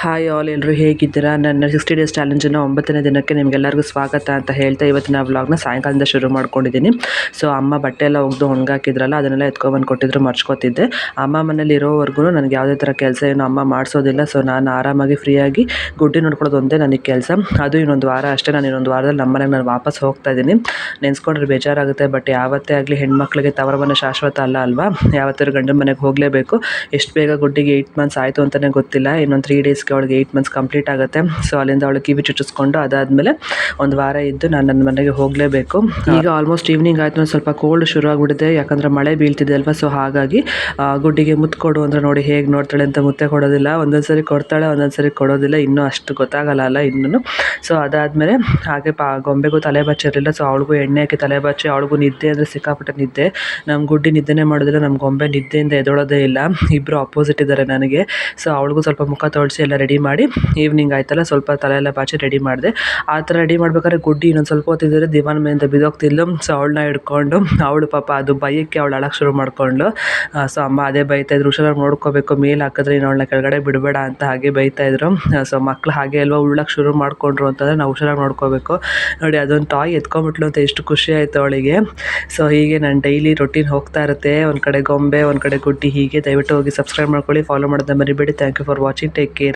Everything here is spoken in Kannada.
ಹಾಯ್ ಆಲ್, ಎಲ್ಲರೂ ಹೇಗಿದ್ದೀರಾ? ನನ್ನ 60 ಡೇಸ್ ಚಾಲೆಂಜನ್ನು 9ನೇ ದಿನಕ್ಕೆ ನಿಮಗೆಲ್ಲರಿಗೂ ಸ್ವಾಗತ ಅಂತ ಹೇಳ್ತಾ ಇವತ್ತಿನ ವ್ಲಾಗ್ನ ಸಾಯಂಕಾಲದಿಂದ ಶುರು ಮಾಡ್ಕೊಂಡಿದ್ದೀನಿ. ಸೊ ಅಮ್ಮ ಬಟ್ಟೆ ಎಲ್ಲ ಒಗೆದು ಒಣಗಾಕಿದ್ರಲ್ಲ, ಅದನ್ನೆಲ್ಲ ಎತ್ಕೊಬಂದು ಕೊಟ್ಟಿದ್ರು, ಮರ್ಚ್ಕೋತಿದ್ದೆ. ಅಮ್ಮ ಮನೇಲಿ ಇರೋವರೆಗೂ ನನಗೆ ಯಾವುದೇ ಥರ ಕೆಲಸ ಏನು ಅಮ್ಮ ಮಾಡಿಸೋದಿಲ್ಲ. ಸೊ ನಾನು ಆರಾಮಾಗಿ ಫ್ರೀಯಾಗಿ ಗುಡ್ಡಿ ನೋಡ್ಕೊಳ್ಳೋದು ಒಂದೇ ನನಗೆ ಕೆಲಸ. ಅದು ಇನ್ನೊಂದು ವಾರ ಅಷ್ಟೇ. ನಾನು ಇನ್ನೊಂದು ವಾರದಲ್ಲಿ ನಮ್ಮ ಮನೆಗೆ ನಾನು ವಾಪಸ್ ಹೋಗ್ತಾ ಇದ್ದೀನಿ. ನೆನೆಸ್ಕೊಂಡ್ರೆ ಬೇಜಾರಾಗುತ್ತೆ, ಬಟ್ ಯಾವತ್ತೇ ಆಗಲಿ ಹೆಣ್ಮಕ್ಳಿಗೆ ತವರ ಮನೆ ಶಾಶ್ವತ ಅಲ್ಲ. ಯಾವತ್ತಾದ್ರೂ ಗಂಡನ ಮನೆಗೆ ಹೋಗಲೇಬೇಕು. ಎಷ್ಟು ಬೇಗ ಗುಡ್ಡಿಗೆ 8 ಮಂತ್ಸ್ ಆಯಿತು ಅಂತಲೇ ಗೊತ್ತಿಲ್ಲ. ಇನ್ನೊಂದು 3 ಡೇಸ್ಗೆ ಅವಳಿಗೆ 8 ಮಂತ್ಸ್ ಕಂಪ್ಲೀಟ್ ಆಗುತ್ತೆ. ಸೊ ಅಲ್ಲಿಂದ ಅವಳು ಕಿವಿ ಚುಚ್ಚಿಸ್ಕೊಂಡು ಅದಾದಮೇಲೆ ಒಂದು ವಾರ ಇದ್ದು ನಾನು ನನ್ನ ಮನೆಗೆ ಹೋಗಲೇಬೇಕು. ಈಗ ಆಲ್ಮೋಸ್ಟ್ ಈವ್ನಿಂಗ್ ಆಯಿತು, ಸ್ವಲ್ಪ ಕೋಲ್ಡ್ ಶುರು ಆಗಿಬಿಟ್ಟಿದೆ, ಯಾಕಂದರೆ ಮಳೆ ಬೀಳ್ತಿದೆ ಅಲ್ವಾ. ಸೊ ಹಾಗಾಗಿ ಗುಡ್ಡಿಗೆ ಮುತ್ತು ಕೊಡು ಅಂದರೆ ನೋಡಿ ಹೇಗೆ ನೋಡ್ತಾಳೆ ಅಂತ. ಮುತ್ತೆ ಕೊಡೋದಿಲ್ಲ, ಒಂದೊಂದು ಸರಿ ಕೊಡ್ತಾಳೆ, ಒಂದೊಂದು ಸರಿ ಕೊಡೋದಿಲ್ಲ. ಇನ್ನೂ ಅಷ್ಟು ಗೊತ್ತಾಗಲ್ಲ ಇನ್ನೂ. ಸೊ ಅದಾದಮೇಲೆ ಹಾಗೆ ಗೊಂಬೆಗೂ ತಲೆ ಬಚ್ಚಿರಲಿಲ್ಲ. ಸೊ ಅವಳಿಗೂ ಎಣ್ಣೆ ಹಾಕಿ ತಲೆ ಬಚ್ಚಿ, ಅವಳಿಗೂ ನಿದ್ದೆ ಅಂದರೆ ಸಿಕ್ಕಾಪಟ್ಟೆ ನಿದ್ದೆ. ನಮ್ಮ ಗುಡ್ಡಿ ನಿದ್ದೆನೇ ಮಾಡೋದಿಲ್ಲ, ನಮ್ಮ ಗೊಂಬೆ ನಿದ್ದೆಯಿಂದ ಎದೊಳೋದೇ ಇಲ್ಲ. ಇಬ್ಬರು ಅಪೋಸಿಟ್ ಇದ್ದಾರೆ ನನಗೆ. ಸೊ ಅವಳಿಗೂ ಸ್ವಲ್ಪ ಮುಖ ತೊಳಿಸಿ ಎಲ್ಲ ರೆಡಿ ಮಾಡಿ, ಈವ್ನಿಂಗ್ ಆಯ್ತಲ್ಲ ಸ್ವಲ್ಪ ತಲೆ ಎಲ್ಲ ಬಾಚಿ ರೆಡಿ ಮಾಡಿದೆ. ಆ ಥರ ರೆಡಿ ಮಾಡ್ಬೇಕಾದ್ರೆ ಗುಡ್ಡಿ ಇನ್ನೊಂದು ಸ್ವಲ್ಪ ಹೊತ್ತಿದ್ದರೆ ದಿವಾನ ಮೇಲಿಂದ ಬಿದ್ದೋಗ್ತಿದ್ಲು. ಸೊ ಅವಳನ್ನ ಹಿಡ್ಕೊಂಡು ಅವಳು ಪಾಪ ಅದು ಭಯಕ್ಕೆ ಅವಳು ಅಳಕ್ಕೆ ಶುರು ಮಾಡಿಕೊಂಡು, ಸೊ ಅಮ್ಮ ಅದೇ ಬೈತಾಯಿದ್ರು, ಹುಷಾರಾಗಿ ನೋಡ್ಕೋಬೇಕು, ಮೇಲೆ ಹಾಕಿದ್ರೆ ಇನ್ನು ಅವಳನ್ನ ಕೆಳಗಡೆ ಬಿಡಬೇಡ ಅಂತ ಹಾಗೆ ಬೈತಾಯಿದ್ರು. ಸೊ ಮಕ್ಳು ಹಾಗೆ ಅಲ್ವಾ, ಉಳ್ಳಕ್ಕೆ ಶುರು ಮಾಡಿಕೊಂಡ್ರು ಅಂತಂದರೆ ನಾವು ಹುಷಾರಾಗಿ ನೋಡ್ಕೋಬೇಕು. ನೋಡಿ ಅದೊಂದು ಟಾಯ್ ಎತ್ಕೊಂಡ್ಬಿಟ್ಲು ಅಂತ ಎಷ್ಟು ಖುಷಿ ಆಯಿತು ಅವಳಿಗೆ. ಸೊ ಹೀಗೆ ನಾನು ಡೈಲಿ ರೊಟೀನ್ ಹೋಗ್ತಾ ಇರುತ್ತೆ, ಒಂದು ಕಡೆ ಗೊಂಬೆ, ಒಂದು ಕಡೆ ಗುಡ್ಡಿ. ಹೀಗೆ ದಯವಿಟ್ಟು ಹೋಗಿ ಸಬ್ಸ್ಕ್ರೈಬ್ ಮಾಡ್ಕೊಳ್ಳಿ, ಫಾಲೋ ಮಾಡೋದನ್ನ ಮರಿಬೇಡಿ. Thank you for watching, take care.